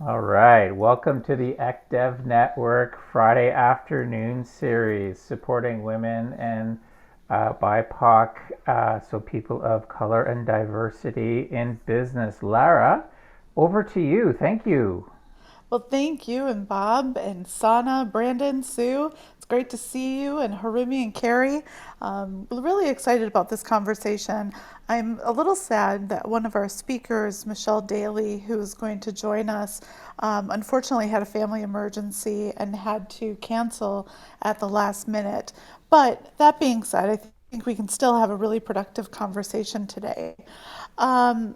All right, welcome to the ECDev Network Friday afternoon series supporting women and BIPOC, so people of color and diversity in business. Lara, over to you. Thank you. Well, thank you and Bob and Sana, Brandon, Sue. It's great to see you and Harumi and Carrie. Really excited about this conversation. I'm a little sad that one of our speakers, Michelle Daly, who is going to join us, unfortunately had a family emergency and had to cancel at the last minute. But that being said, I think we can still have a really productive conversation today. Um,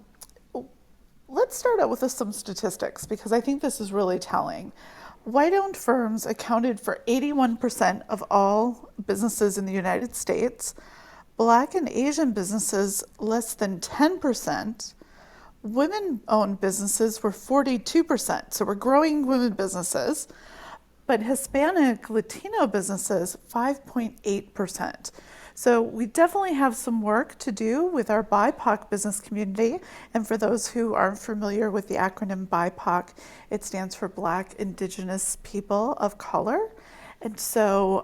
Let's start out with some statistics because I think this is really telling. White owned firms accounted for 81% of all businesses in the United States, Black and Asian businesses less than 10%, women owned businesses were 42%. So we're growing women businesses, but Hispanic Latino businesses, 5.8%. So we definitely have some work to do with our BIPOC business community. And for those who aren't familiar with the acronym BIPOC, it stands for Black, Indigenous People of Color. And so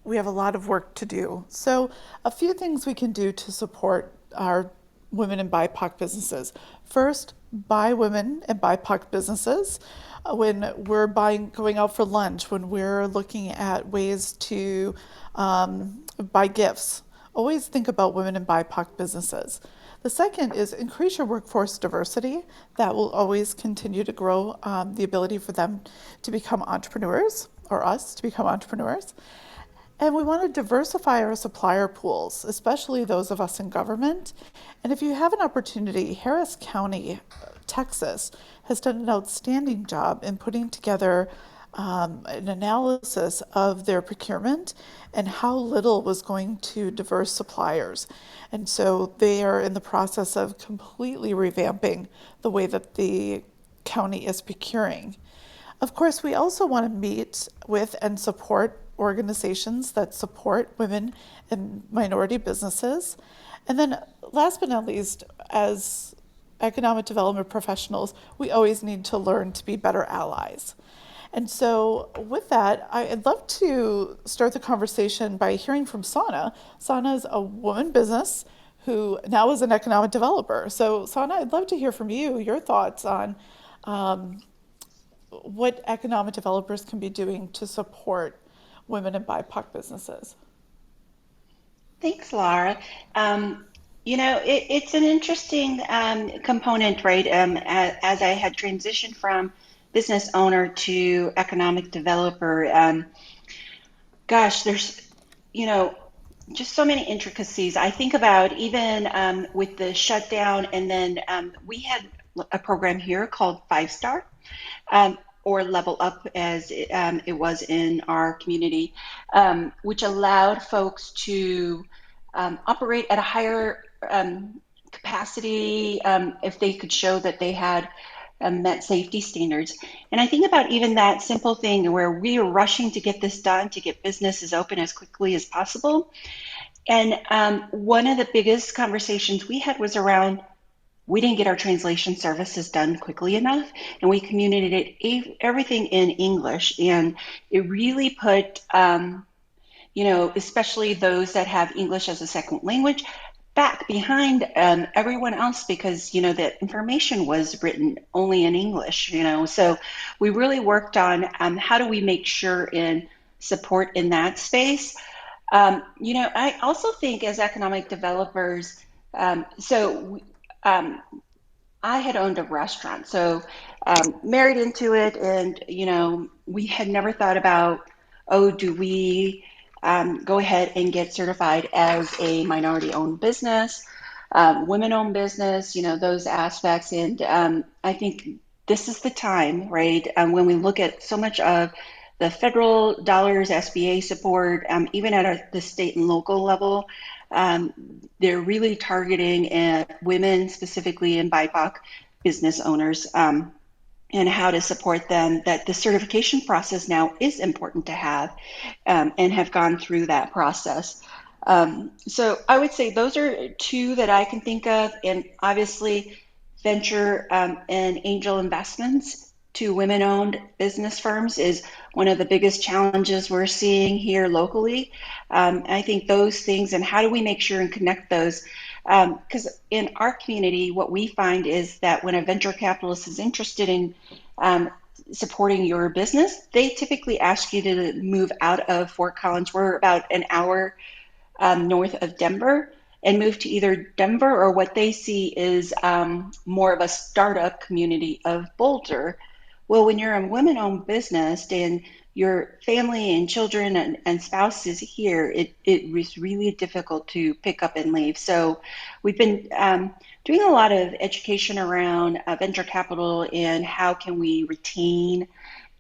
we have a lot of work to do. So, a few things we can do to support our women and BIPOC businesses. First, buy women and BIPOC businesses when we're going out for lunch, when we're looking at ways to buy gifts. Always think about women and BIPOC businesses. The second is increase your workforce diversity. That will always continue to grow the ability for them to become entrepreneurs or us to become entrepreneurs. And we want to diversify our supplier pools, especially those of us in government. And if you have an opportunity, Harris County, Texas, has done an outstanding job in putting together an analysis of their procurement and how little was going to diverse suppliers. And so they are in the process of completely revamping the way that the county is procuring. Of course, we also want to meet with and support organizations that support women and minority businesses. And then, last but not least, as economic development professionals, we always need to learn to be better allies. And so, with that, I'd love to start the conversation by hearing from Sana. Sana is a woman business who now is an economic developer. So, Sana, I'd love to hear from you your thoughts on um, what economic developers can be doing to support women and BIPOC businesses. Thanks, Laura. It's an interesting component, right? As I had transitioned from business owner to economic developer, gosh, there's, you know, just so many intricacies. I think about even with the shutdown, and then we had a program here called Five Star, or Level Up, as it was in our community, which allowed folks to operate at a higher capacity if they could show that they had met safety standards. And I think about even that simple thing where we are rushing to get this done, to get businesses open as quickly as possible. And one of the biggest conversations we had was around we didn't get our translation services done quickly enough, and we communicated everything in English. And it really put, especially those that have English as a second language, back behind everyone else because, the information was written only in English. So we really worked on how do we make sure in support in that space. I also think as economic developers, um, I had owned a restaurant, so married into it, and we had never thought about, oh, do we go ahead and get certified as a minority-owned business, women-owned business, those aspects, and I think this is the time, right, when we look at so much of the federal dollars, SBA support, even at the state and local level. Um, they're really targeting at women, specifically in BIPOC business owners, and how to support them. That the certification process now is important to have, and have gone through that process. So I would say those are two that I can think of, and obviously venture and angel investments to women owned business firms is one of the biggest challenges we're seeing here locally. I think those things, and how do we make sure and connect those? Because in our community, what we find is that when a venture capitalist is interested in supporting your business, they typically ask you to move out of Fort Collins. We're about an hour north of Denver, and move to either Denver or what they see is more of a startup community of Boulder. Well, when you're a women owned business and your family and children and spouse is here, it is really difficult to pick up and leave. So we've been doing a lot of education around venture capital and how can we retain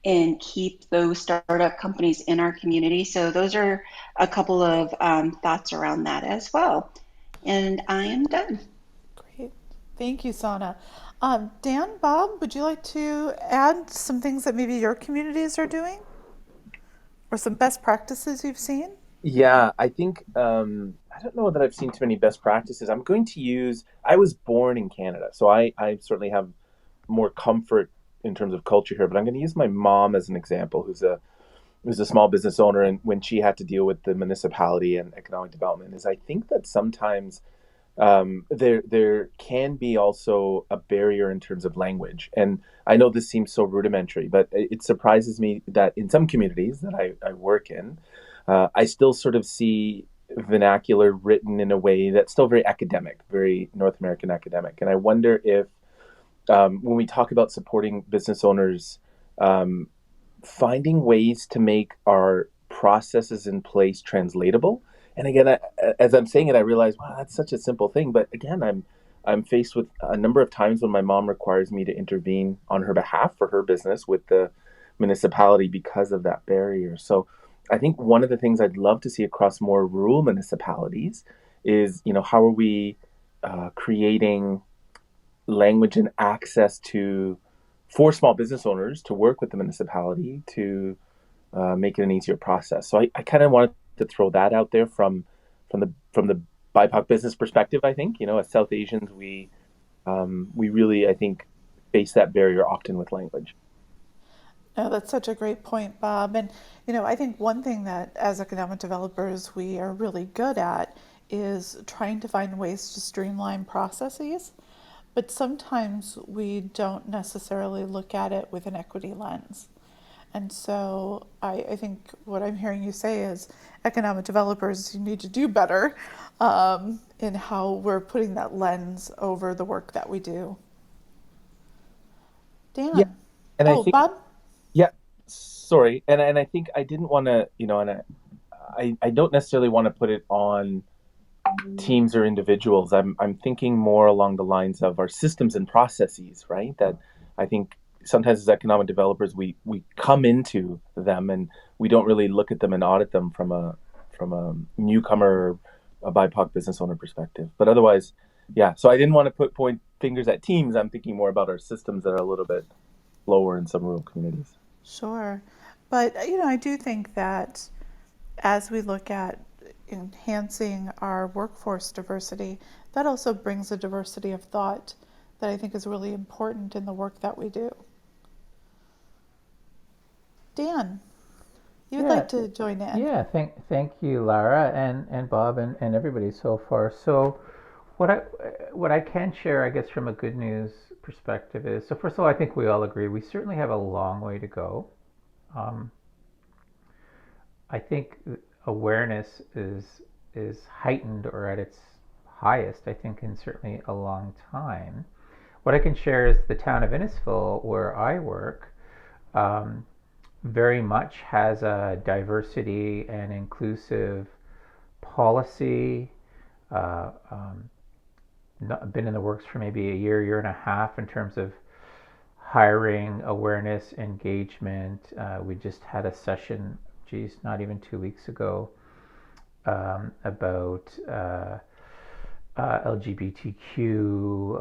and keep those startup companies in our community. So those are a couple of thoughts around that as well. And I am done. Great. Thank you, Sana. Dan, Bob, would you like to add some things that maybe your communities are doing or some best practices you've seen? Yeah, I think I don't know that I've seen too many best practices. I'm going to use. I was born in Canada, so I certainly have more comfort in terms of culture here. But I'm going to use my mom as an example, who's a small business owner, and when she had to deal with the municipality and economic development, is I think that sometimes there can be also a barrier in terms of language. And I know this seems so rudimentary, but it surprises me that in some communities that I work in, I still sort of see vernacular written in a way that's still very academic, very North American academic. And I wonder if when we talk about supporting business owners, um, finding ways to make our processes in place translatable. And again, as I'm saying it, I realize, wow, that's such a simple thing. But again, I'm faced with a number of times when my mom requires me to intervene on her behalf for her business with the municipality because of that barrier. So I think one of the things I'd love to see across more rural municipalities is, how are we creating language and access to for small business owners to work with the municipality to make it an easier process. So I kind of wanted to throw that out there from the BIPOC business perspective. I think as South Asians, we really, I think, face that barrier often with language. No, that's such a great point, Bob. And, I think one thing that as economic developers we are really good at is trying to find ways to streamline processes. But sometimes we don't necessarily look at it with an equity lens. And so I think what I'm hearing you say is economic developers, you need to do better in how we're putting that lens over the work that we do. Yeah, Dan. and I Oh, think, Bob? yeah, sorry, and I think I didn't want to, and I don't necessarily want to put it on teams or individuals. I'm thinking more along the lines of our systems and processes, right? That I think sometimes as economic developers we come into them and we don't really look at them and audit them from a newcomer or a BIPOC business owner perspective. But otherwise, yeah. So I didn't want to put point fingers at teams. I'm thinking more about our systems that are a little bit lower in some rural communities. Sure. But, I do think that as we look at enhancing our workforce diversity, that also brings a diversity of thought that I think is really important in the work that we do. Dan, you would Yeah, like to join in? yeah. Thank you, Lara and Bob and everybody so far. So what I what I can share, I guess, from a good news perspective is, so first of all, I think we all agree we certainly have a long way to go. Um, I think awareness is heightened or at its highest, I think, in certainly a long time. What I can share is the town of Innisfil, where I work, um, very much has a diversity and inclusive policy. Uh, um, been in the works for maybe a year and a half in terms of hiring, awareness, engagement. We just had a session, geez, not even 2 weeks ago, about LGBTQ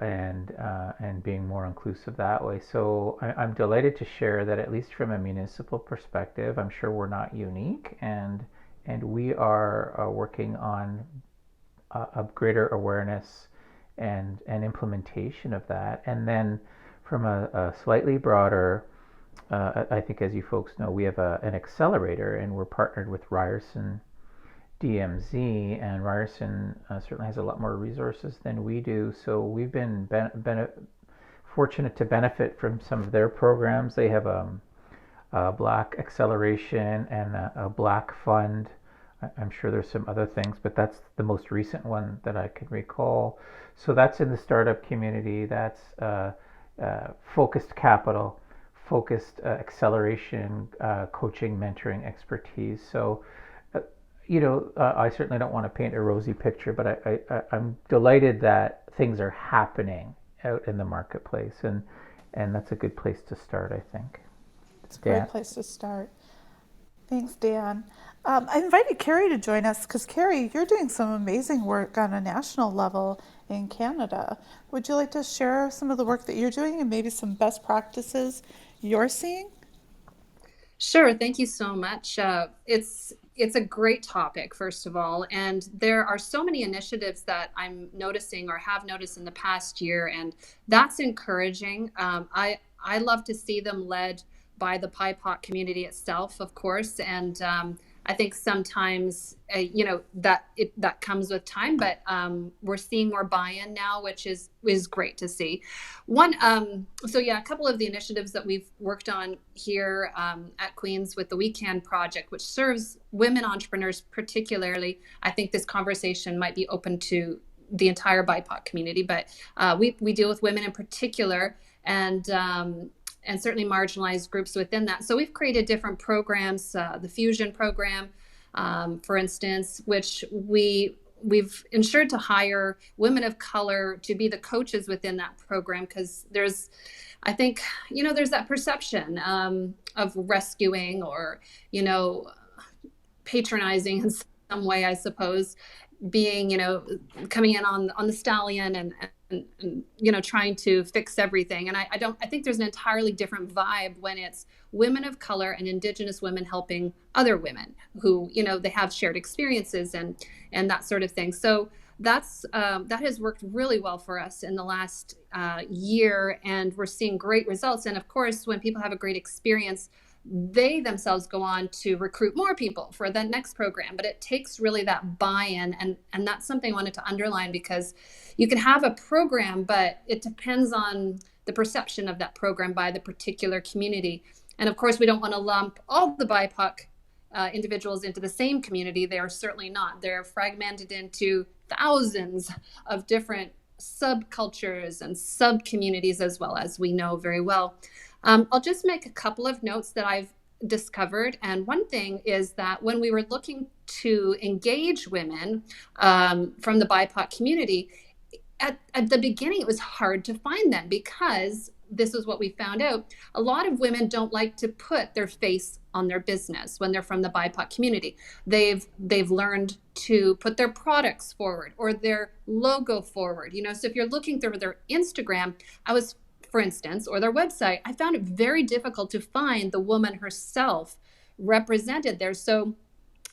and being more inclusive that way. So I'm delighted to share that at least from a municipal perspective, I'm sure we're not unique, and we are working on a greater awareness and implementation of that. And then from a slightly broader, I think as you folks know, we have an accelerator, and we're partnered with Ryerson DMZ, and Ryerson certainly has a lot more resources than we do. So we've been fortunate to benefit from some of their programs. They have Black Acceleration and a Black Fund. I'm sure there's some other things, but that's the most recent one that I can recall. So that's in the startup community. That's focused capital, focused acceleration, coaching, mentoring expertise. So, I certainly don't want to paint a rosy picture, but I'm delighted that things are happening out in the marketplace, and that's a good place to start, I think. It's a great place to start. Thanks, Dan. I invited Carrie to join us because, Carrie, you're doing some amazing work on a national level in Canada. Would you like to share some of the work that you're doing and maybe some best practices you're seeing? Sure. Thank you so much. It's a great topic, first of all, and there are so many initiatives that I'm noticing or have noticed in the past year, and that's encouraging. I love to see them led by the BIPOC community itself, of course, and I think sometimes that comes with time, but we're seeing more buy-in now, which is great to see. A couple of the initiatives that we've worked on here at Queen's with the We Can project, which serves women entrepreneurs particularly. I think this conversation might be open to the entire BIPOC community, but we deal with women in particular, and certainly marginalized groups within that. So we've created different programs, the Fusion program, for instance, which we've ensured to hire women of color to be the coaches within that program, because there's that perception of rescuing or, patronizing in some way, I suppose, being, coming in on the stallion and trying to fix everything. And I think there's an entirely different vibe when it's women of color and Indigenous women helping other women who, they have shared experiences and that sort of thing. So that has worked really well for us in the last year, and we're seeing great results. And of course, when people have a great experience, they themselves go on to recruit more people for the next program. But it takes really that buy-in, and that's something I wanted to underline, because you can have a program, but it depends on the perception of that program by the particular community. And of course, we don't want to lump all the BIPOC individuals into the same community. They are certainly not. They're fragmented into thousands of different subcultures and sub-communities, as well, as we know very well. I'll just make a couple of notes that I've discovered. And one thing is that when we were looking to engage women from the BIPOC community, at the beginning, it was hard to find them, because this is what we found out. A lot of women don't like to put their face on their business when they're from the BIPOC community. They've learned to put their products forward or their logo forward. So if you're looking through their Instagram, for instance, or their website, I found it very difficult to find the woman herself represented there. So,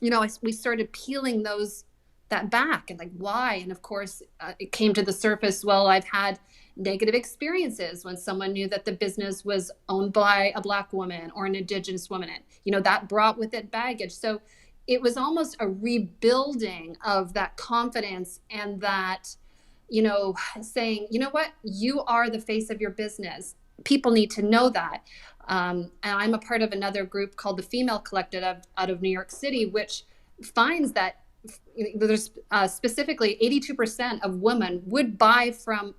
we started peeling that back and like, why? And of course, it came to the surface. Well, I've had negative experiences when someone knew that the business was owned by a Black woman or an Indigenous woman. And, that brought with it baggage. So it was almost a rebuilding of that confidence, and that, saying, what, you are the face of your business. People need to know that. And I'm a part of another group called the Female Collective out of New York City, which finds that there's specifically 82% of women would buy from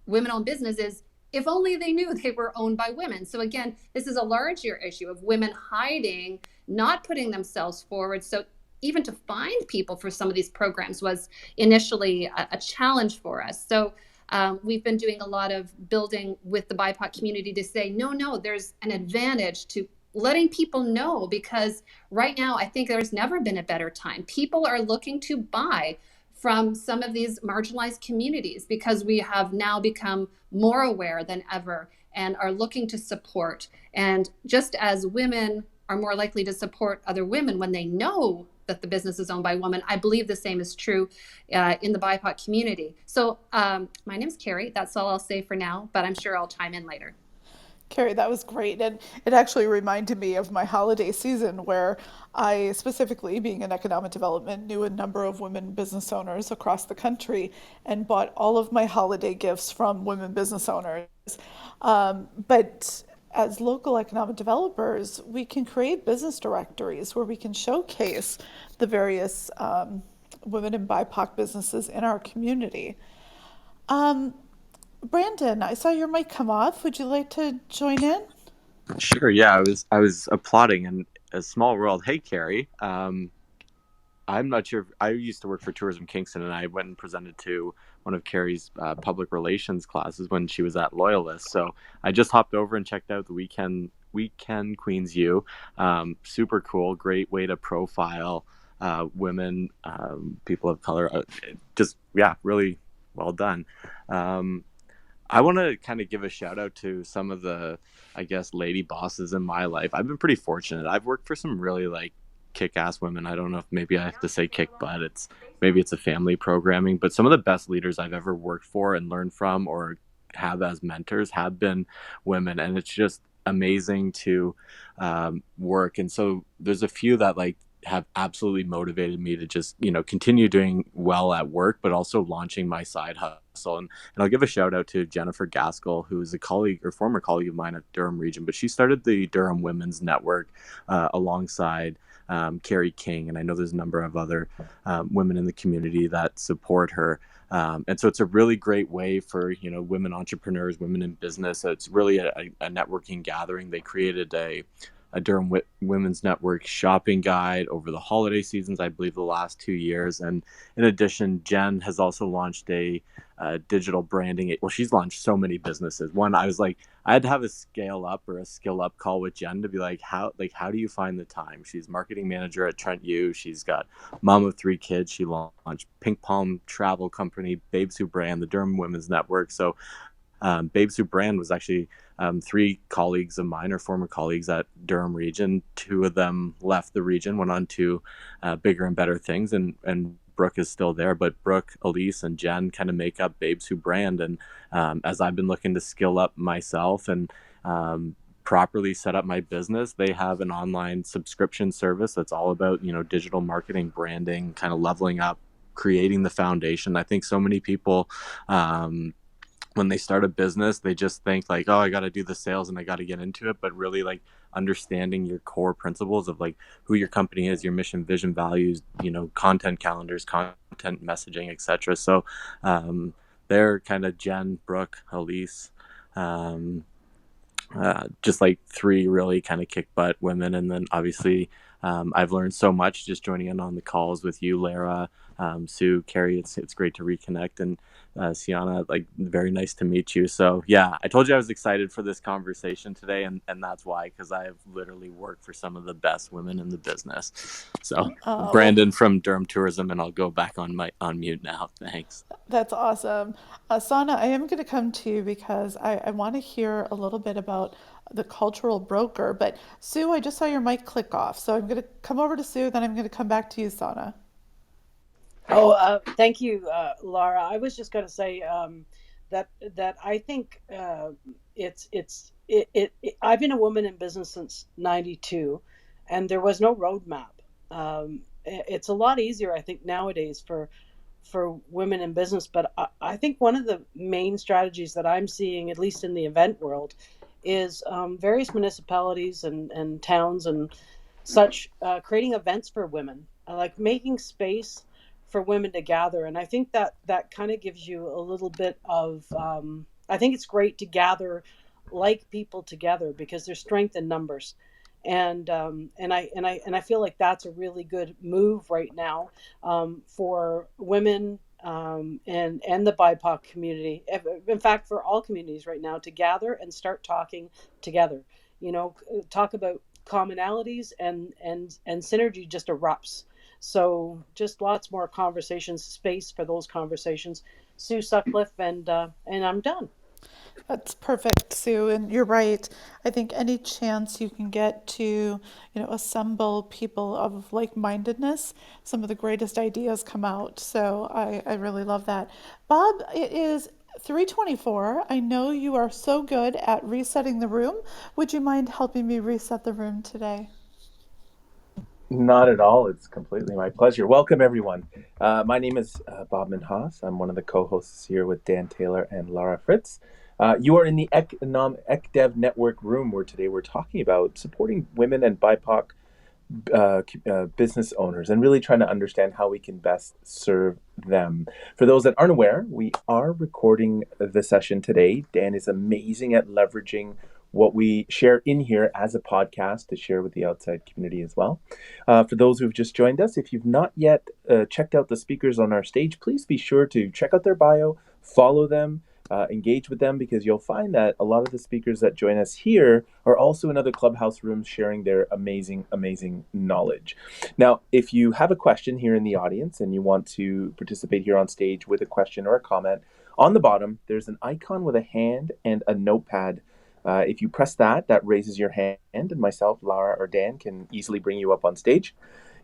women-owned businesses if only they knew they were owned by women. So again, this is a larger issue of women hiding, not putting themselves forward. So even to find people for some of these programs was initially a challenge for us. So we've been doing a lot of building with the BIPOC community to say, no, there's an advantage to letting people know, because right now I think there's never been a better time. People are looking to buy from some of these marginalized communities because we have now become more aware than ever and are looking to support. And just as women are more likely to support other women when they know that the business is owned by a woman. I believe the same is true in the BIPOC community. So my name's Carrie. That's all I'll say for now, but I'm sure I'll chime in later. Carrie, that was great. And it actually reminded me of my holiday season where I, specifically being in economic development, knew a number of women business owners across the country and bought all of my holiday gifts from women business owners. But as local economic developers, we can create business directories where we can showcase the various women and BIPOC businesses in our community. Um, Brandon, I saw your mic come off. Would you like to join in? Sure. Yeah, I was applauding in a small world. Hey, Carrie. I'm not sure. I used to work for Tourism Kingston, and I went and presented to one of Carrie's public relations classes when she was at Loyalist. So I just hopped over and checked out the weekend Queens U. Super cool. Great way to profile women, people of color. Just yeah, really well done. Um, I want to kind of give a shout out to some of the, I guess, lady bosses in my life. I've been pretty fortunate. I've worked for some really like kick-ass women. I don't know if maybe I have to say kick butt. It's maybe it's a family programming, but some of the best leaders I've ever worked for and learned from or have as mentors have been women, and it's just amazing to work. And so there's a few that like have absolutely motivated me to just continue doing well at work, but also launching my side hustle. And I'll give a shout out to Jennifer Gaskell, who is a colleague or former colleague of mine at Durham Region, but she started the Durham Women's Network alongside Carrie King. And I know there's a number of other women in the community that support her. And so it's a really great way for, women entrepreneurs, women in business. So it's really a networking gathering. They created a Durham Women's Network shopping guide over the holiday seasons, I believe the last 2 years. And in addition, Jen has also launched a digital branding. Well, she's launched so many businesses. One, I was like, I had to have a scale up or a skill up call with Jen to be like, how do you find the time? She's marketing manager at Trent U. She's got mom of 3 kids. She launched Pink Palm Travel Company, Babes Who Brand, the Durham Women's Network. So Babes Who Brand was actually 3 colleagues of mine or former colleagues at Durham Region. 2 of them left the region, went on to bigger and better things, and Brooke is still there. But Brooke, Elise, and Jen kind of make up Babes Who Brand. And as I've been looking to skill up myself and properly set up my business, they have an online subscription service that's all about digital marketing, branding, kind of leveling up, creating the foundation. I think so many people when they start a business, they just think like, oh, I got to do the sales and I got to get into it. But really like understanding your core principles of like who your company is, your mission, vision, values, content calendars, content messaging, etc. So they're kind of Jen, Brooke, Elise, just like 3 really kind of kick butt women. And then obviously I've learned so much just joining in on the calls with you, Lara, Sue, Carrie. It's great to reconnect. And Sienna, like very nice to meet you. So yeah, I told you I was excited for this conversation today, and that's why, because I have literally worked for some of the best women in the business. So Well, Brandon from Durham Tourism, and I'll go back on mute now. Thanks. that's awesome. Sana, I am going to come to you because I want to hear a little bit about the cultural broker. But Sue, I just saw your mic click off. So I'm going to come over to Sue, then I'm going to come back to you, Sana. Oh, thank you, Laura. I was just going to say that I think I've been a woman in business since '92, and there was no roadmap. It's a lot easier, I think, nowadays for women in business. But I think one of the main strategies that I'm seeing, at least in the event world, is various municipalities and towns and such creating events for women, like making space for women to gather. And I think that kind of gives you a little bit of I think it's great to gather like people together because there's strength in numbers. And I feel like that's a really good move right now for women and the BIPOC community. In fact, for all communities right now to gather and start talking together. Talk about commonalities and synergy just erupts. So just lots more conversations, space for those conversations. Sue Sutcliffe, and I'm done. That's perfect, Sue, and you're right. I think any chance you can get to, assemble people of like-mindedness, some of the greatest ideas come out. So I really love that. Bob, it is 3:24. I know you are so good at resetting the room. Would you mind helping me reset the room today? Not at all. It's completely my pleasure. Welcome, everyone. My name is Bob Minhas. I'm one of the co-hosts here with Dan Taylor and Lara Fritz. You are in the ECDev Network room, where today we're talking about supporting women and BIPOC business owners and really trying to understand how we can best serve them. For those that aren't aware, we are recording the session today. Dan is amazing at leveraging what we share in here as a podcast to share with the outside community as well. For those who've just joined us, if you've not yet checked out the speakers on our stage, please be sure to check out their bio, follow them, engage with them, because you'll find that a lot of the speakers that join us here are also in other clubhouse rooms sharing their amazing, amazing knowledge. Now, if you have a question here in the audience and you want to participate here on stage with a question or a comment, on the bottom, there's an icon with a hand and a notepad. If you press that, that raises your hand, and myself, Lara, or Dan can easily bring you up on stage.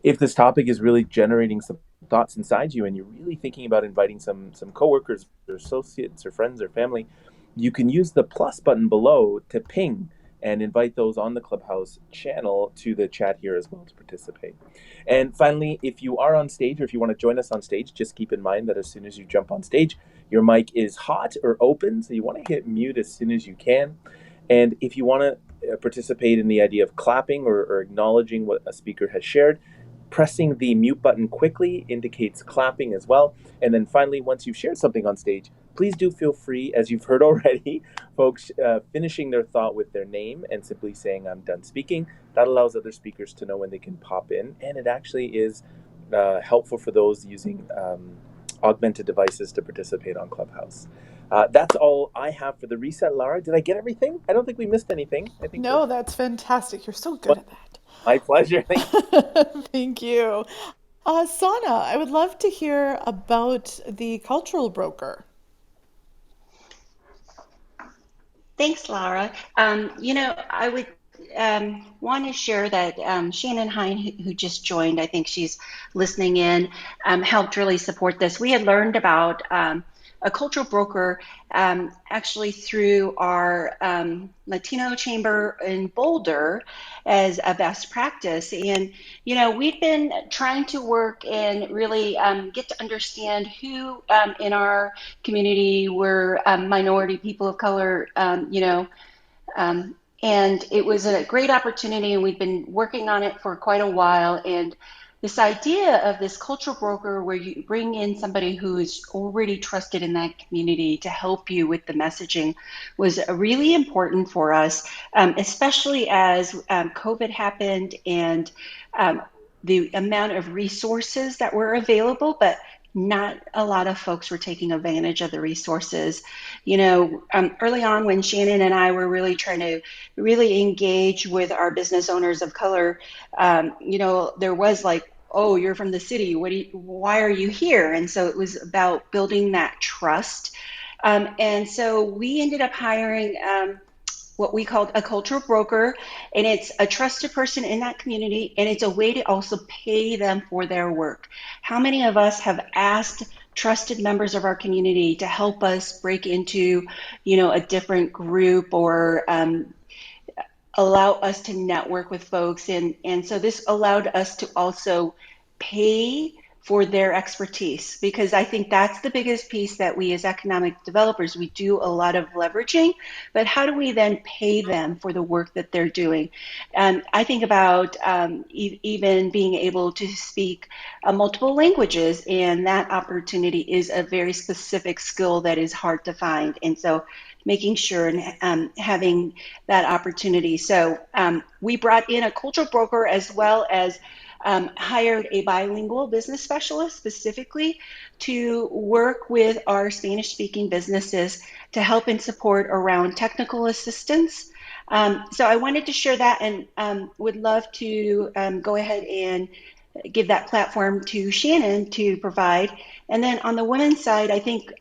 If this topic is really generating some thoughts inside you and you're really thinking about inviting some coworkers or associates or friends or family, you can use the plus button below to ping and invite those on the Clubhouse channel to the chat here as well to participate. And finally, if you are on stage or if you want to join us on stage, just keep in mind that as soon as you jump on stage, your mic is hot or open, so you want to hit mute as soon as you can. And if you want to participate in the idea of clapping or acknowledging what a speaker has shared, pressing the mute button quickly indicates clapping as well. And then finally, once you've shared something on stage, please do feel free, as you've heard already, folks finishing their thought with their name and simply saying, "I'm done speaking." That allows other speakers to know when they can pop in. And it actually is helpful for those using augmented devices to participate on Clubhouse. That's all I have for the reset, Lara. Did I get everything? I don't think we missed anything. I think we're... No, that's fantastic. You're so good at that. My pleasure. Thank you. Thank you. Sana, I would love to hear about the cultural broker. Thanks, Laura. I would want to share that Shannon Hine, who just joined, I think she's listening in, helped really support this. We had learned about a cultural broker actually through our Latino chamber in Boulder as a best practice. And, we've been trying to work and really get to understand who in our community were minority people of color, and it was a great opportunity, and we've been working on it for quite a while. And this idea of this cultural broker, where you bring in somebody who is already trusted in that community to help you with the messaging, was really important for us, especially as COVID happened and the amount of resources that were available, but not a lot of folks were taking advantage of the resources. Early on when Shannon and I were really trying to really engage with our business owners of color, there was like, "Oh, you're from the city. Why are you here?" And so it was about building that trust. And so we ended up hiring what we called a cultural broker, and it's a trusted person in that community, and it's a way to also pay them for their work. How many of us have asked trusted members of our community to help us break into, a different group, or allow us to network with folks? And so this allowed us to also pay for their expertise, because I think that's the biggest piece that we as economic developers, we do a lot of leveraging, but how do we then pay them for the work that they're doing? I think about even being able to speak multiple languages, and that opportunity is a very specific skill that is hard to find. And so making sure and having that opportunity. So we brought in a cultural broker, as well as hired a bilingual business specialist specifically to work with our Spanish-speaking businesses to help and support around technical assistance. So I wanted to share that, and would love to go ahead and give that platform to Shannon to provide. And then on the women's side, I think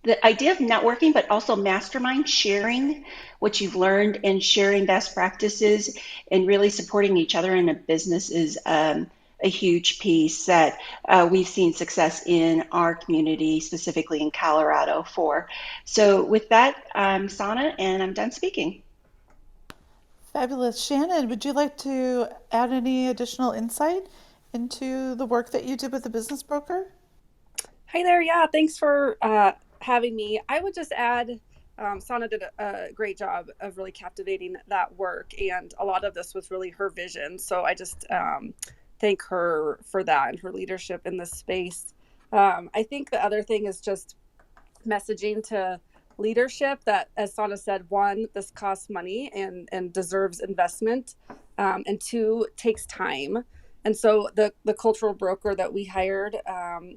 the idea of networking, but also mastermind, sharing what you've learned and sharing best practices and really supporting each other in a business is a huge piece that we've seen success in our community, specifically in Colorado for. So with that, I'm Sana, and I'm done speaking. Fabulous. Shannon, would you like to add any additional insight into the work that you did with the business broker? Hi there. Yeah, thanks for having me. I would just add, Sana did a great job of really captivating that work, and a lot of this was really her vision. So I just thank her for that and her leadership in this space. I think the other thing is just messaging to leadership that, as Sana said, one, this costs money and deserves investment, and two, takes time. And so the cultural broker that we hired,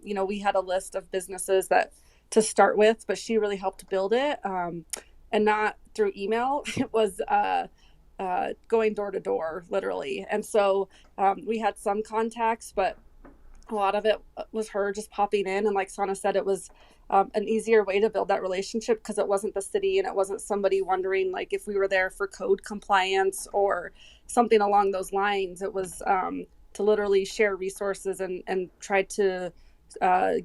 we had a list of businesses that to start with, but she really helped build it, and not through email. It was going door to door, literally. And so we had some contacts, but a lot of it was her just popping in. And like Sana said, it was an easier way to build that relationship because it wasn't the city and it wasn't somebody wondering like if we were there for code compliance or something along those lines. It was to literally share resources and try to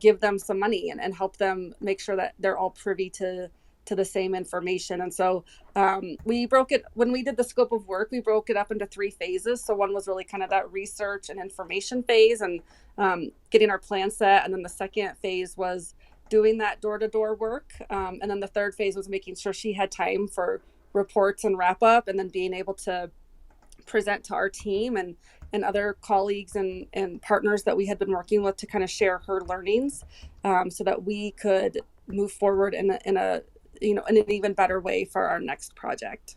give them some money and help them make sure that they're all privy to the same information. And so we broke it, when we did the scope of work, we broke it up into 3 phases. So one was really kind of that research and information phase and getting our plan set. And then the second phase was doing that door-to-door work. And then the third phase was making sure she had time for reports and wrap up, and then being able to present to our team and other colleagues and partners that we had been working with to kind of share her learnings, so that we could move forward in an even better way for our next project.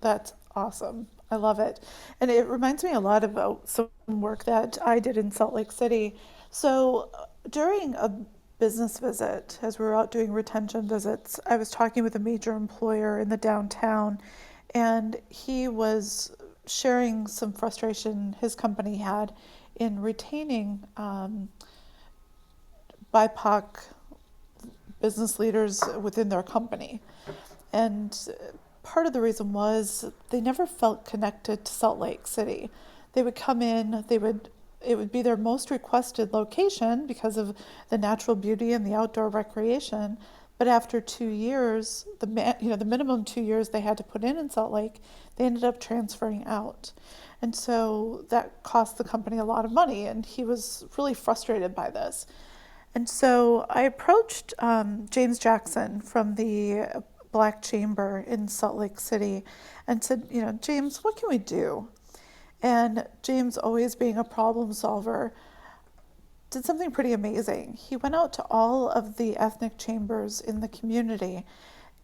That's awesome. I love it. And it reminds me a lot about some work that I did in Salt Lake City. So during a business visit, as we were out doing retention visits, I was talking with a major employer in the downtown, and he was sharing some frustration his company had in retaining BIPOC business leaders within their company. And part of the reason was they never felt connected to Salt Lake City. They would come in, it would be their most requested location because of the natural beauty and the outdoor recreation. But after 2 years, the minimum 2 years they had to put in Salt Lake, they ended up transferring out. And so that cost the company a lot of money, and he was really frustrated by this. And so I approached James Jackson from the Black Chamber in Salt Lake City and said, James, what can we do? And James, always being a problem solver, did something pretty amazing. He went out to all of the ethnic chambers in the community,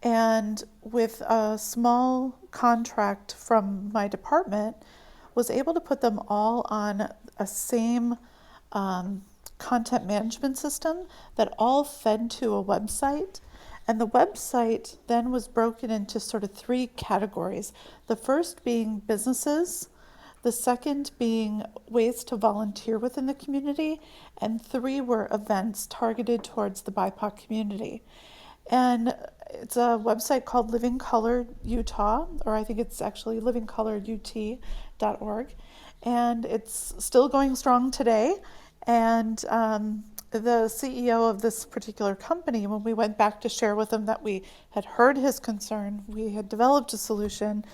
and with a small contract from my department, was able to put them all on a same content management system that all fed to a website. And the website then was broken into sort of 3 categories. The first being businesses, the second being ways to volunteer within the community, and 3 were events targeted towards the BIPOC community. And it's a website called Living Color Utah, or I think it's actually livingcolorut.org. And it's still going strong today. And the CEO of this particular company, when we went back to share with him that we had heard his concern, we had developed a solution,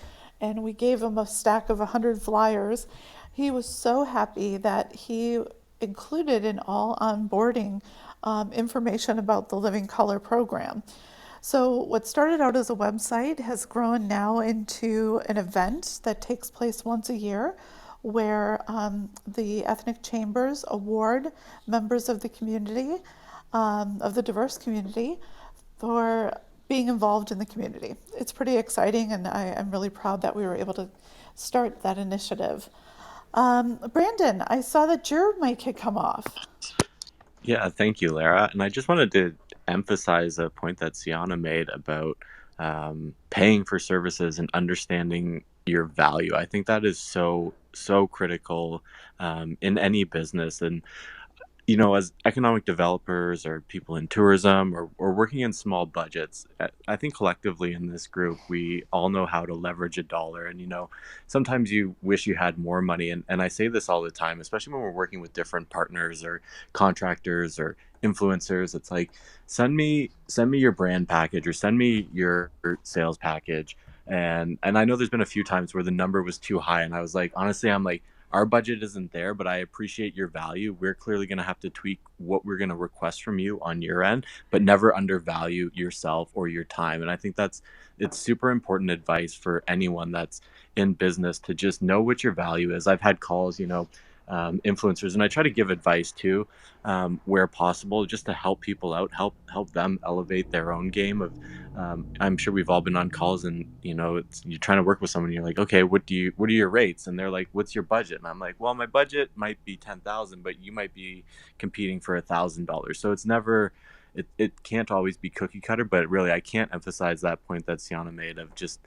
and we gave him a stack of 100 flyers, he was so happy that he included in all onboarding information about the Living Color program. So what started out as a website has grown now into an event that takes place once a year, where the ethnic chambers award members of the community, of the diverse community, for being involved in the community. It's pretty exciting, and I'm really proud that we were able to start that initiative. Brandon, I saw that your mic had come off. Yeah, thank you, Lara. And I just wanted to emphasize a point that Sienna made about paying for services and understanding your value. I think that is so critical in any business. And as economic developers or people in tourism or working in small budgets, I think collectively in this group, we all know how to leverage a dollar. And, sometimes you wish you had more money. And I say this all the time, especially when we're working with different partners or contractors or influencers. It's like, send me your brand package or send me your sales package. And I know there's been a few times where the number was too high. And I was like, honestly, I'm like, our budget isn't there, but I appreciate your value. We're clearly going to have to tweak what we're going to request from you on your end, but never undervalue yourself or your time. And I think it's super important advice for anyone that's in business to just know what your value is. I've had calls, influencers, and I try to give advice too, where possible, just to help people out, help them elevate their own game of. I'm sure we've all been on calls, and you're trying to work with someone. And you're like, okay, what are your rates? And they're like, what's your budget? And I'm like, well, my budget might be 10,000, but you might be competing for $1,000. So it's never, it can't always be cookie cutter. But really, I can't emphasize that point that Sienna made of just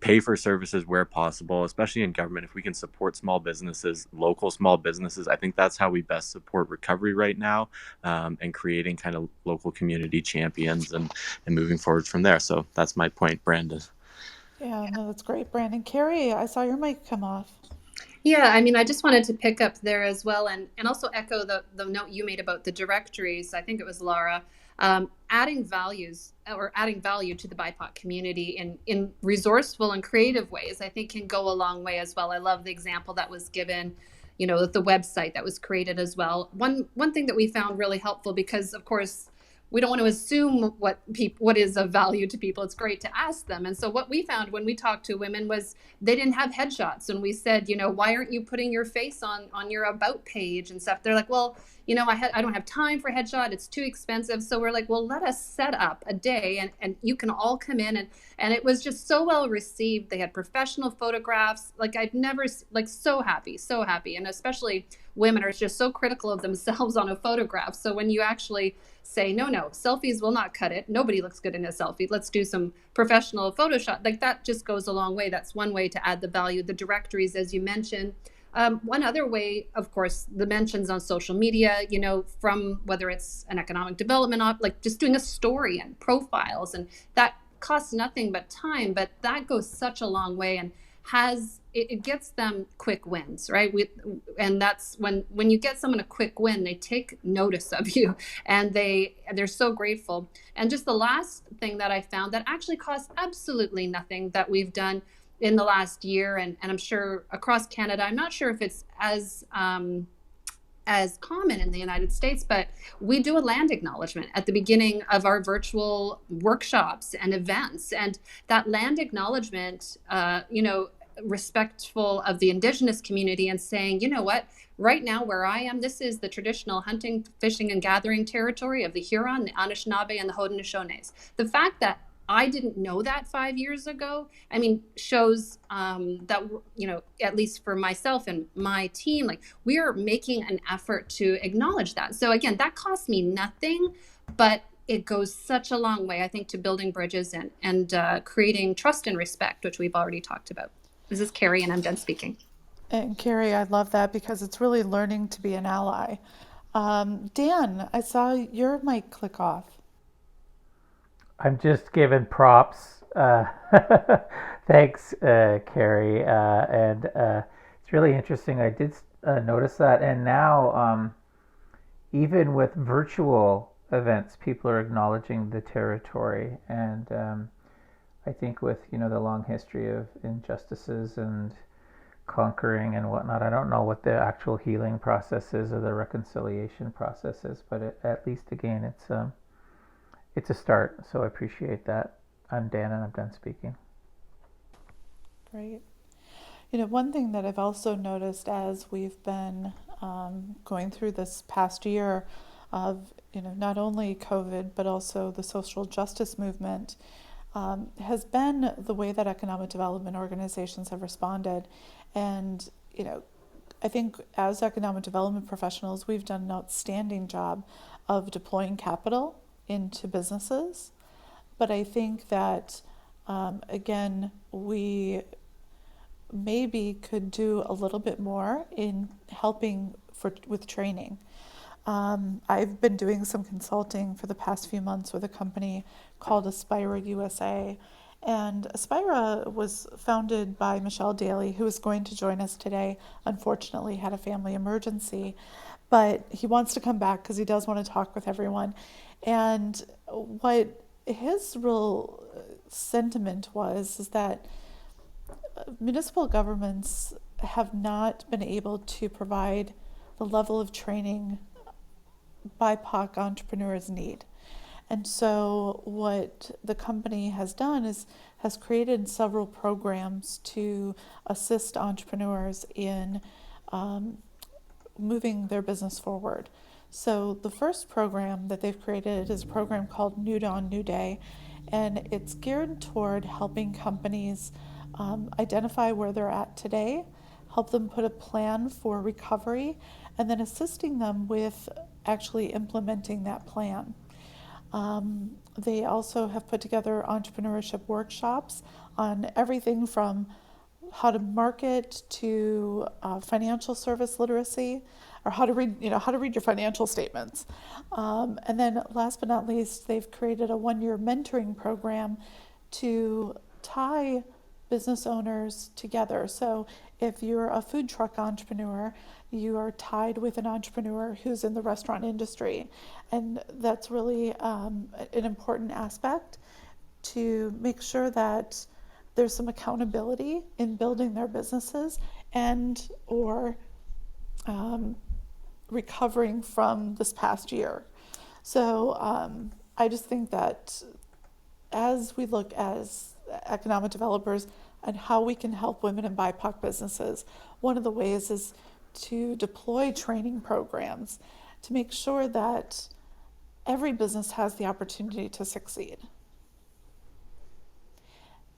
pay for services where possible, especially in government. If we can support small businesses, local small businesses, I think that's how we best support recovery right now, and creating kind of local community champions and moving forward from there. So that's my point, Brandon. Yeah, no, that's great, Brandon. Carrie, I saw your mic come off. Yeah, I mean, I just wanted to pick up there as well, and also echo the note you made about the directories. I think it was Laura, adding value to the BIPOC community in resourceful and creative ways. I think can go a long way as well. I love the example that was given, the website that was created as well. One thing that we found really helpful, because of course we don't want to assume what is of value to people. It's great to ask them. And so what we found when we talked to women was they didn't have headshots, and we said, why aren't you putting your face on your about page and stuff? They're like, well, I don't have time for headshot, it's too expensive. So we're like, well, let us set up a day, and you can all come in, and it was just so well received. They had professional photographs, like I'd never, like, so happy. And especially women are just so critical of themselves on a photograph. So when you actually say, no, selfies will not cut it, nobody looks good in a selfie, let's do some professional Photoshop, like that just goes a long way. That's one way to add the value. The directories, as you mentioned. One other way, of course, the mentions on social media, from whether it's an economic development like just doing a story and profiles, and that costs nothing but time, but that goes such a long way and it gets them quick wins, right? And that's when you get someone a quick win, they take notice of you, and they're so grateful. And just the last thing that I found that actually costs absolutely nothing that we've done in the last year, and I'm sure across Canada, I'm not sure if it's as common in the United States, but we do a land acknowledgement at the beginning of our virtual workshops and events. And that land acknowledgement, respectful of the Indigenous community, and saying, you know what, right now where I am, this is the traditional hunting, fishing, and gathering territory of the Huron, the Anishinaabe, and the Haudenosaunees. The fact that I didn't know that 5 years ago, I mean, shows that, at least for myself and my team, like, we are making an effort to acknowledge that. So again, that costs me nothing, but it goes such a long way, I think, to building bridges and creating trust and respect, which we've already talked about. This is Carrie, and I'm done speaking. And Carrie, I love that because it's really learning to be an ally. Dan, I saw your mic click off. I'm just giving props. Thanks, Carrie. And it's really interesting. I did notice that. And now, even with virtual events, people are acknowledging the territory. And I think with, the long history of injustices and conquering and whatnot, I don't know what the actual healing process is or the reconciliation process is, but at least, again, it's a start, so I appreciate that. I'm Dan, and I'm done speaking. Great. One thing that I've also noticed as we've been going through this past year of, not only COVID, but also the social justice movement, has been the way that economic development organizations have responded. And, I think as economic development professionals, we've done an outstanding job of deploying capital into businesses. But I think that, again, we maybe could do a little bit more in helping with training. I've been doing some consulting for the past few months with a company called Aspira USA. And Aspira was founded by Michelle Daly, who is going to join us today. Unfortunately, had a family emergency, but he wants to come back because he does want to talk with everyone. And what his real sentiment was is that municipal governments have not been able to provide the level of training BIPOC entrepreneurs need. And so, what the company has done is has created several programs to assist entrepreneurs in moving their business forward. So, the first program that they've created is a program called New Dawn, New Day, and it's geared toward helping companies identify where they're at today, help them put a plan for recovery, and then assisting them with actually implementing that plan. They also have put together entrepreneurship workshops on everything from how to market to financial service literacy, or how to read your financial statements. And then, last but not least, they've created a one-year mentoring program to tie business owners together. So if you're a food truck entrepreneur, you are tied with an entrepreneur who's in the restaurant industry. And that's really an important aspect to make sure that there's some accountability in building their businesses and or recovering from this past year. So I just think that as we look as economic developers and how we can help women in BIPOC businesses, one of the ways is to deploy training programs to make sure that every business has the opportunity to succeed.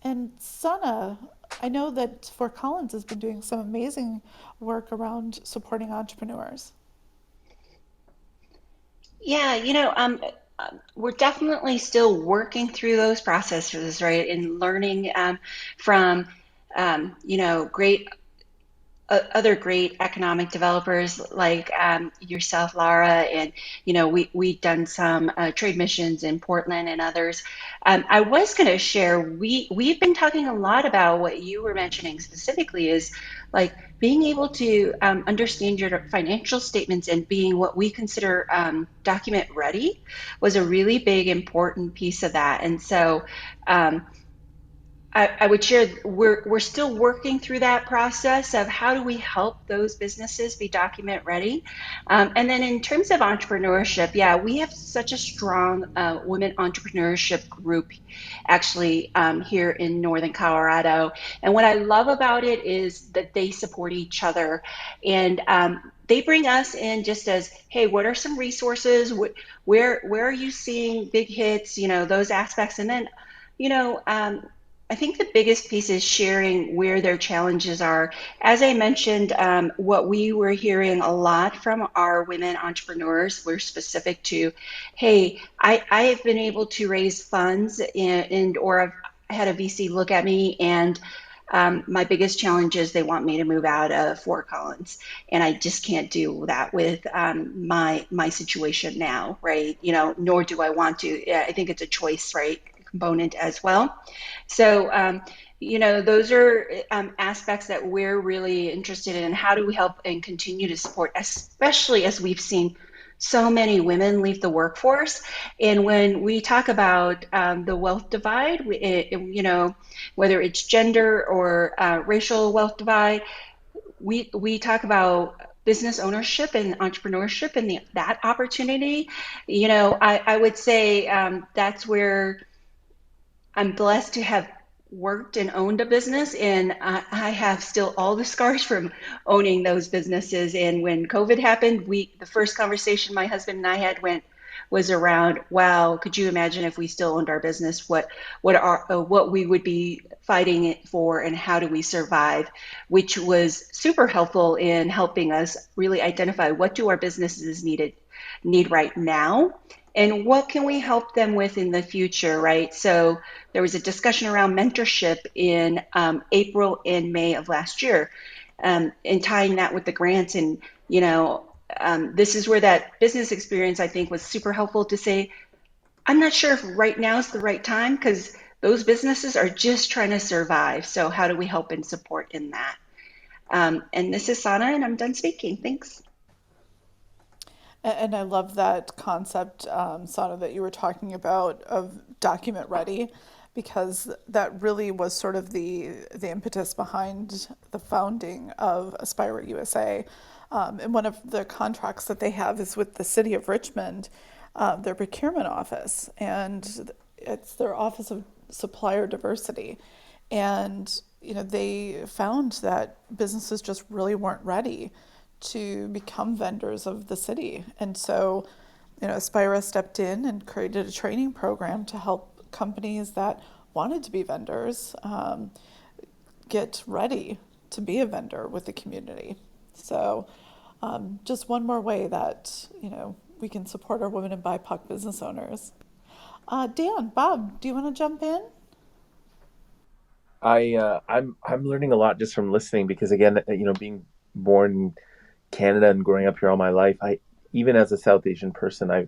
And Sana, I know that Fort Collins has been doing some amazing work around supporting entrepreneurs. Yeah, we're definitely still working through those processes, right? And learning from, great other great economic developers like yourself, Lara, and we've done some trade missions in Portland and others. I was going to share we've been talking a lot about what you were mentioning specifically is like being able to understand your financial statements and being what we consider document ready was a really big important piece of that. And so. I would share we're still working through that process of how do we help those businesses be document ready, and then in terms of entrepreneurship, yeah, we have such a strong women entrepreneurship group, actually here in Northern Colorado, and what I love about it is that they support each other, and they bring us in just as, hey, what are some resources? Where are you seeing big hits? Those aspects, and then you know. I think the biggest piece is sharing where their challenges are. As I mentioned, what we were hearing a lot from our women entrepreneurs were specific to, hey, I have been able to raise funds or I've had a VC look at me and my biggest challenge is they want me to move out of Fort Collins, and I just can't do that with my situation now, right? Nor do I want to. Yeah, I think it's a choice, right? Component as well. So, those are aspects that we're really interested in. How do we help and continue to support, especially as we've seen so many women leave the workforce? And when we talk about the wealth divide, whether it's gender or racial wealth divide, we talk about business ownership and entrepreneurship and that opportunity. I would say that's where I'm blessed to have worked and owned a business, and I have still all the scars from owning those businesses. And when COVID happened, the first conversation my husband and I had was around, wow, could you imagine if we still owned our business? What we would be fighting it for, and how do we survive? Which was super helpful in helping us really identify what do our businesses need right now, and what can we help them with in the future, right? So there was a discussion around mentorship in April and May of last year, and tying that with the grants. And, This is where that business experience, I think, was super helpful to say, I'm not sure if right now is the right time because those businesses are just trying to survive. So how do we help and support in that? And this is Sana, and I'm done speaking. Thanks. And I love that concept, Sana, that you were talking about of document ready, because that really was sort of the impetus behind the founding of Aspire USA. And one of the contracts that they have is with the city of Richmond, their procurement office, and it's their Office of Supplier Diversity. And they found that businesses just really weren't ready to become vendors of the city. And so, Aspira stepped in and created a training program to help companies that wanted to be vendors get ready to be a vendor with the community. So, just one more way that, we can support our women and BIPOC business owners. Dan, Bob, do you want to jump in? I'm learning a lot just from listening because again, being born in Canada and growing up here all my life, I even as a South Asian person, I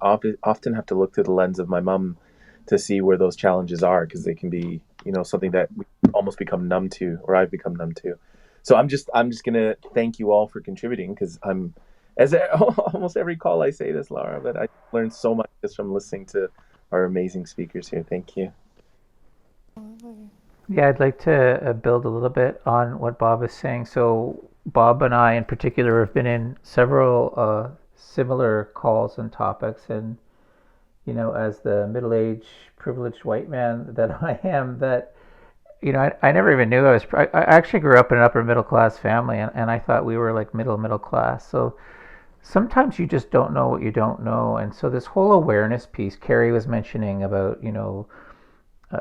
often have to look through the lens of my mom to see where those challenges are because they can be something that we almost become numb to, or I've become numb to. So I'm just gonna thank you all for contributing because almost every call I say this, Laura, but I learned so much just from listening to our amazing speakers here. Thank you. Yeah, I'd like to build a little bit on what Bob is saying. So, Bob and I, in particular, have been in several similar calls and topics. And, as the middle aged, privileged white man that I am, I never even knew I actually grew up in an upper middle class family, and I thought we were like middle class. So, sometimes you just don't know what you don't know. And so, this whole awareness piece, Carrie was mentioning about,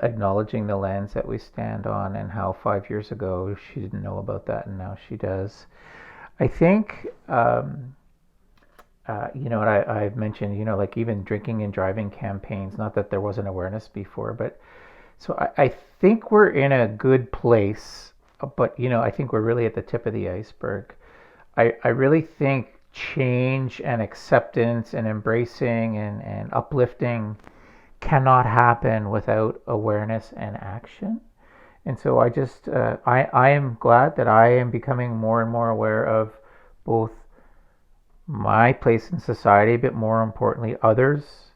acknowledging the lands that we stand on and how 5 years ago she didn't know about that and now she does. I think, what I've mentioned, like even drinking and driving campaigns, not that there wasn't awareness before, but so I think we're in a good place, but, I think we're really at the tip of the iceberg. I really think change and acceptance and embracing and uplifting cannot happen without awareness and action. And so I am glad that I am becoming more and more aware of both my place in society, but more importantly, others'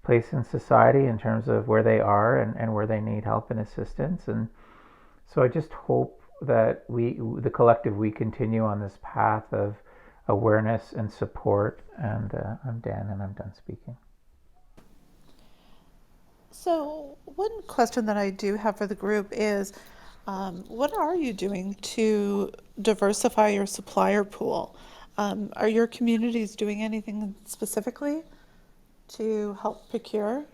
place in society in terms of where they are and where they need help and assistance. And so I just hope that the collective, we continue on this path of awareness and support. And I'm Dan, and I'm done speaking. So, one question that I do have for the group is what are you doing to diversify your supplier pool? Are your communities doing anything specifically to help procure?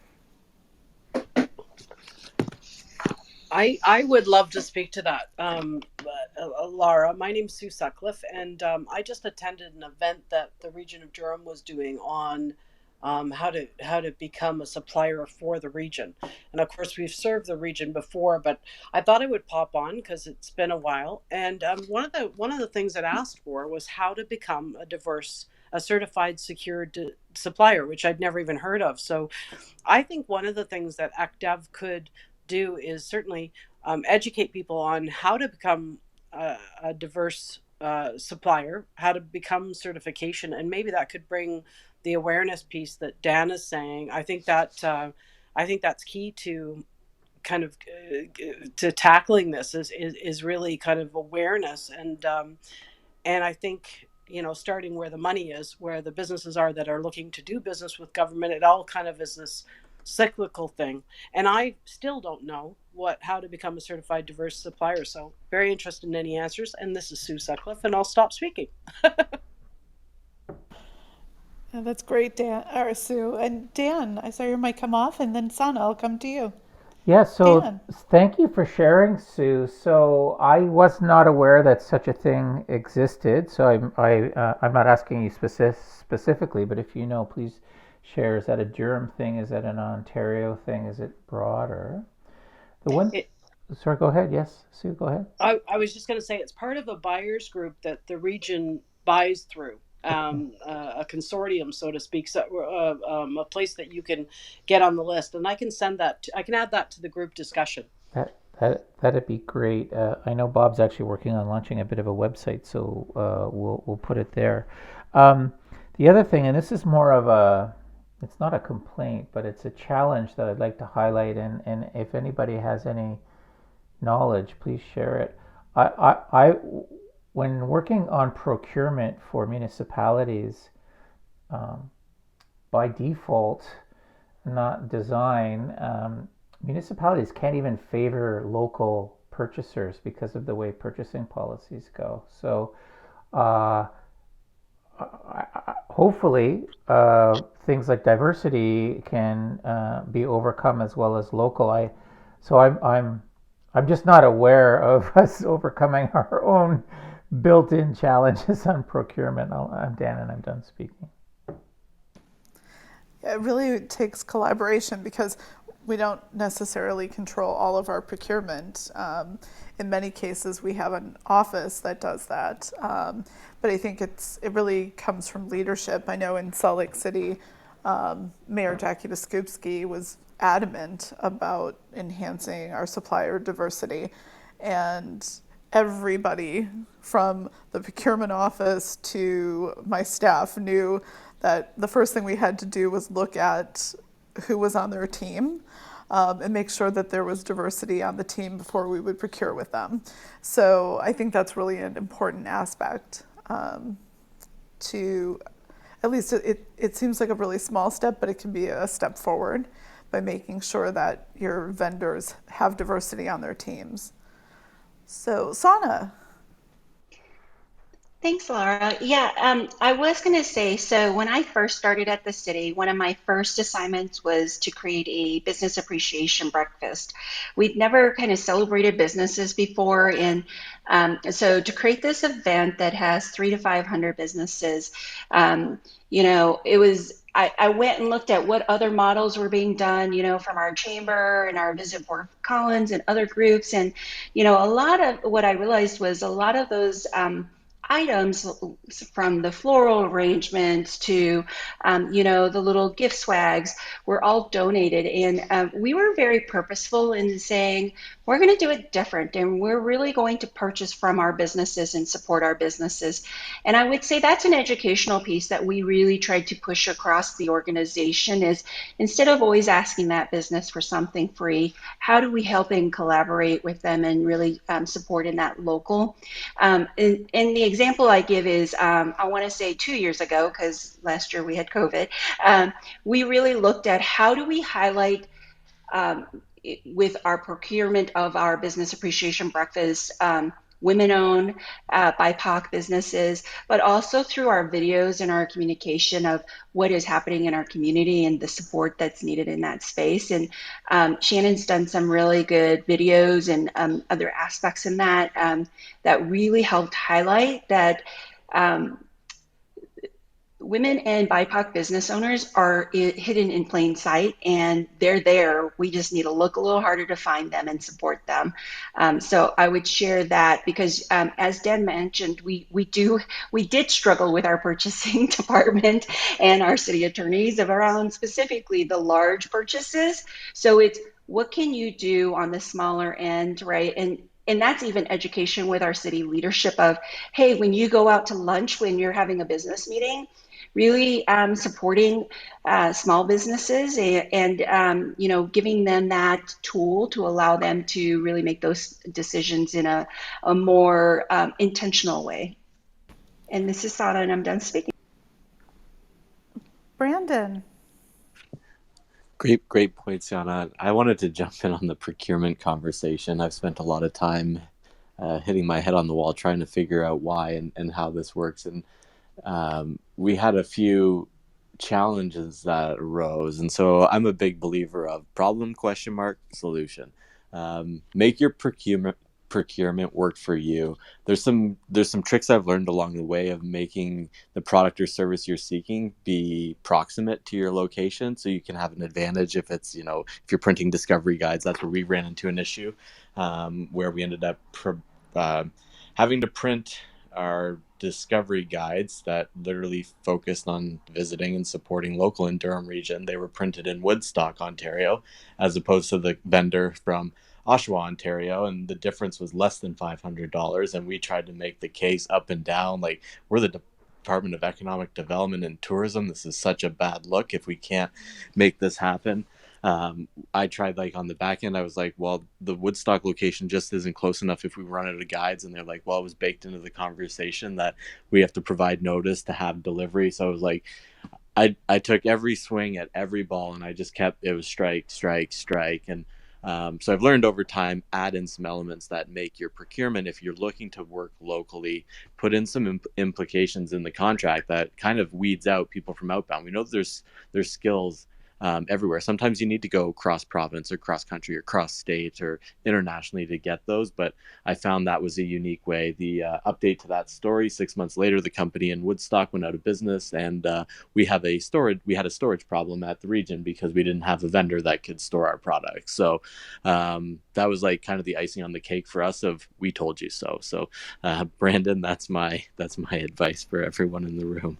I would love to speak to that, Laura. My name's Sue Sutcliffe, and I just attended an event that the region of Durham was doing on how to become a supplier for the region. And of course, we've served the region before, but I thought I would pop on because it's been a while. And one of the things it asked for was how to become a certified secured supplier, which I'd never even heard of. So I think one of the things that ACTEV could do is certainly educate people on how to become a diverse supplier, how to become certification, and maybe that could bring the awareness piece that Dan is saying. I think that's key to kind of to tackling this is really kind of awareness and I think starting where the money is, where the businesses are that are looking to do business with government, it all kind of is this cyclical thing. And I still don't know how to become a certified diverse supplier. So very interested in any answers. And this is Sue Sutcliffe, and I'll stop speaking. Yeah, that's great, Dan or Sue. And Dan, I saw your mic come off, and then Sana, I'll come to you. Yeah, so Dan. thank you for sharing, Sue. So I was not aware that such a thing existed. So I'm not asking you specifically, but if you know, please share. Is that a Durham thing? Is that an Ontario thing? Is it broader? The one. It, Sorry, go ahead. Yes, Sue, go ahead. I was just going to say it's part of a buyers group that the region buys through. a consortium, so to speak, so, a place that you can get on the list, and I can send that. I can add that to the group discussion. That'd be great. I know Bob's actually working on launching a bit of a website, so we'll put it there. Um, the other thing, and this is more of a, it's not a complaint, but it's a challenge that I'd like to highlight, and if anybody has any knowledge, please share it. When working on procurement for municipalities, um, by default, not design, municipalities can't even favor local purchasers because of the way purchasing policies go. So, uh, hopefully, things like diversity can be overcome as well as local. So I'm just not aware of us overcoming our own built-in challenges on procurement. I'm Dan, and I'm done speaking. It really takes collaboration because we don't necessarily control all of our procurement. In many cases, we have an office that does that. But I think it really comes from leadership. I know in Salt Lake City, Mayor Jackie Biskupski was adamant about enhancing our supplier diversity. And everybody from the procurement office to my staff knew that the first thing we had to do was look at who was on their team, and make sure that there was diversity on the team before we would procure with them. So I think that's really an important aspect, to, at least it seems like a really small step, but it can be a step forward by making sure that your vendors have diversity on their teams. So, Sana. Thanks, Laura. Yeah, I was going to say, so when I first started at the city, one of my first assignments was to create a business appreciation breakfast. We'd never kind of celebrated businesses before, and so to create this event that has 300 to 500 businesses, it was. I went and looked at what other models were being done, from our chamber and our Visit Fort Collins and other groups, and a lot of what I realized was a lot of those. Items from the floral arrangements to the little gift swags were all donated, and we were very purposeful in saying we're going to do it different, and we're really going to purchase from our businesses and support our businesses. And I would say that's an educational piece that we really tried to push across the organization, is instead of always asking that business for something free, how do we help and collaborate with them and really support in that local. And the example I give is, I want to say 2 years ago, because last year we had COVID, we really looked at how do we highlight um, with our procurement of our business appreciation breakfast, women-owned BIPOC businesses, but also through our videos and our communication of what is happening in our community and the support that's needed in that space. And Shannon's done some really good videos and other aspects in that really helped highlight that um, women and BIPOC business owners are hidden in plain sight, and they're there. We just need to look a little harder to find them and support them. So I would share that because, as Dan mentioned, we did struggle with our purchasing department and our city attorneys around specifically the large purchases. So it's what can you do on the smaller end, right? And that's even education with our city leadership of, hey, when you go out to lunch, when you're having a business meeting, really supporting small businesses and giving them that tool to allow them to really make those decisions in a more intentional way. And this is Sana, and I'm done speaking. Brandon. Great points, Yana. I wanted to jump in on the procurement conversation. I've spent a lot of time hitting my head on the wall trying to figure out why and how this works. And we had a few challenges that arose, and so I'm a big believer of problem, solution. Make your procurement work for you. There's some tricks I've learned along the way of making the product or service you're seeking be proximate to your location, so you can have an advantage. If it's if you're printing discovery guides, that's where we ran into an issue, where we ended up having to print are discovery guides that literally focused on visiting and supporting local in Durham region. They were printed in Woodstock, Ontario, as opposed to the vendor from Oshawa, Ontario, and the difference was less than $500. And we tried to make the case up and down, like, we're the Department of Economic Development and Tourism. This is such a bad look if we can't make this happen. I tried, like, on the back end, I was like, well, the Woodstock location just isn't close enough if we run out of guides. And they're like, well, it was baked into the conversation that we have to provide notice to have delivery. So I was like, I took every swing at every ball, and I just kept, it was strike, strike, strike. And so I've learned over time, add in some elements that make your procurement, if you're looking to work locally, put in some implications in the contract that kind of weeds out people from outbound. We know there's skills everywhere. Sometimes you need to go cross province or cross country or cross state or internationally to get those, but I found that was a unique way. The update to that story, 6 months later, the company in Woodstock went out of business, and we had a storage problem at the region because we didn't have a vendor that could store our products. So that was like kind of the icing on the cake for us of, we told you so. So Brandon, that's my advice for everyone in the room.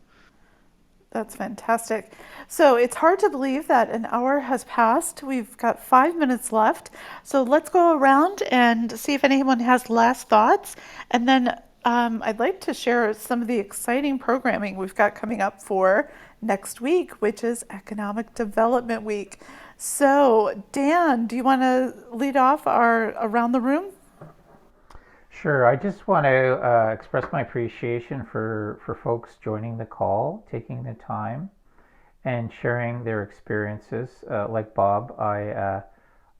That's fantastic. So it's hard to believe that an hour has passed. We've got 5 minutes left. So let's go around and see if anyone has last thoughts. And then I'd like to share some of the exciting programming we've got coming up for next week, which is Economic Development Week. So Dan, do you want to lead off our around the room? Sure. I just want to express my appreciation for folks joining the call, taking the time, and sharing their experiences. Like Bob, I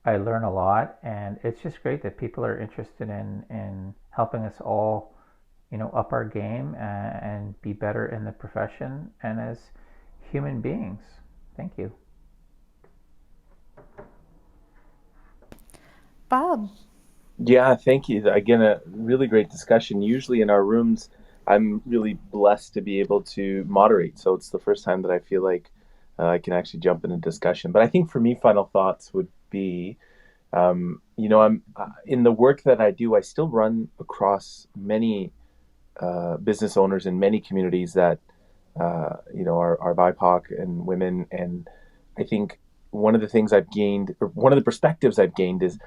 learn a lot, and it's just great that people are interested in helping us all, up our game and be better in the profession and as human beings. Thank you. Bob. Yeah, thank you. Again, a really great discussion. Usually in our rooms, I'm really blessed to be able to moderate. So it's the first time that I feel like I can actually jump in a discussion. But I think for me, final thoughts would be, I'm in the work that I do, I still run across many business owners in many communities that, are BIPOC and women. And I think one of the things I've gained, or one of the perspectives I've gained is,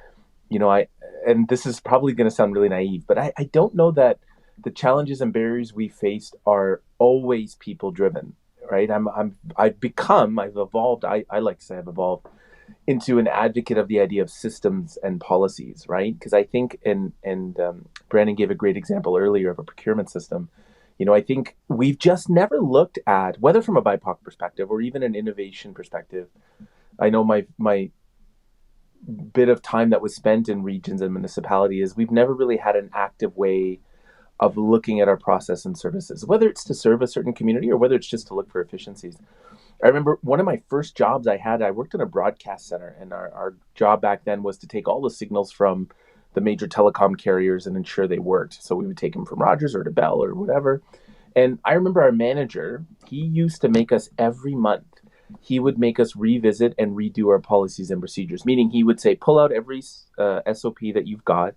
and this is probably going to sound really naive, but I don't know that the challenges and barriers we faced are always people driven, right? I've evolved. I like to say I've evolved into an advocate of the idea of systems and policies, right? Because I think, and Brandon gave a great example earlier of a procurement system. I think we've just never looked at, whether from a BIPOC perspective or even an innovation perspective. I know my bit of time that was spent in regions and municipalities, we've never really had an active way of looking at our process and services, whether it's to serve a certain community or whether it's just to look for efficiencies. I remember one of my first jobs I worked in a broadcast center, and our job back then was to take all the signals from the major telecom carriers and ensure they worked. So we would take them from Rogers or to Bell or whatever. And I remember our manager, he used to make us every month, he would make us revisit and redo our policies and procedures, meaning he would say, pull out every SOP that you've got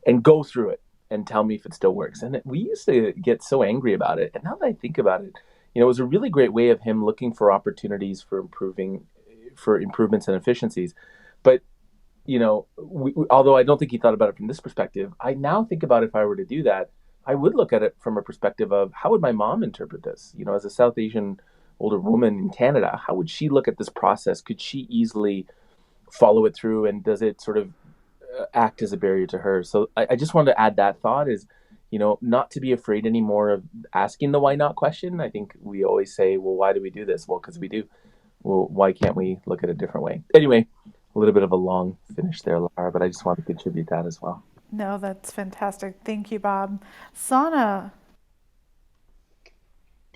and go through it and tell me if it still works. And we used to get so angry about it. And now that I think about it, it was a really great way of him looking for opportunities for improvements and efficiencies. But, although I don't think he thought about it from this perspective, I now think about if I were to do that, I would look at it from a perspective of how would my mom interpret this? As a South Asian older woman in Canada, how would she look at this process? Could she easily follow it through, and does it sort of act as a barrier to her? So I just wanted to add that thought is, not to be afraid anymore of asking the why not question. I think we always say, well, why do we do this? Well, because we do. Well, why can't we look at it a different way? Anyway, a little bit of a long finish there, Laura, but I just wanted to contribute that as well. No, that's fantastic. Thank you, Bob. Sana.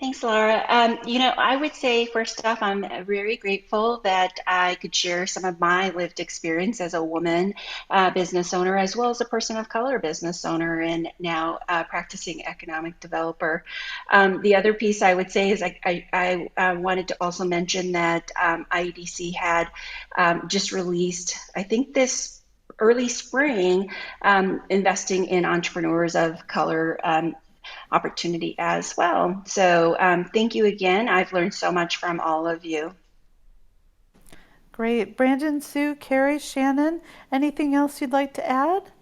Thanks, Laura. I would say first off, I'm very grateful that I could share some of my lived experience as a woman business owner, as well as a person of color business owner, and now practicing economic developer. The other piece I would say is I wanted to also mention that IEDC had just released, I think this early spring, investing in entrepreneurs of color. opportunity as well. So thank you again. I've learned so much from all of you. Great. Brandon, Sue, Carrie, Shannon, anything else you'd like to add?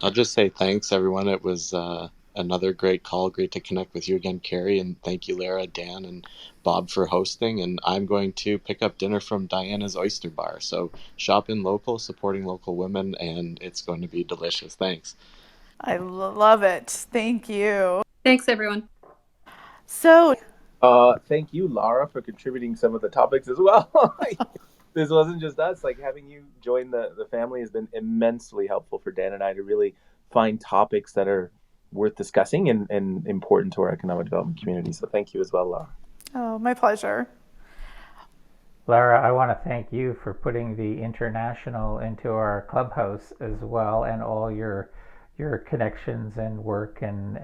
I'll just say thanks, everyone. It was another great call. Great to connect with you again, Carrie. And thank you, Lara, Dan, and Bob for hosting. And I'm going to pick up dinner from Diana's Oyster Bar. So shop in local, supporting local women, and it's going to be delicious. Thanks. I love it. Thank you. Thanks, everyone. So, Thank you, Lara, for contributing some of the topics as well. This wasn't just us. Like having you join the family has been immensely helpful for Dan and I to really find topics that are worth discussing and important to our economic development community. So thank you as well, Lara. oh, my pleasure. Lara, I want to thank you for putting the international into our clubhouse as well, and all your connections and work and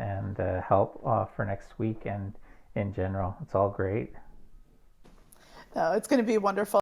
help for next week and in general. It's all great. No, it's going to be wonderful.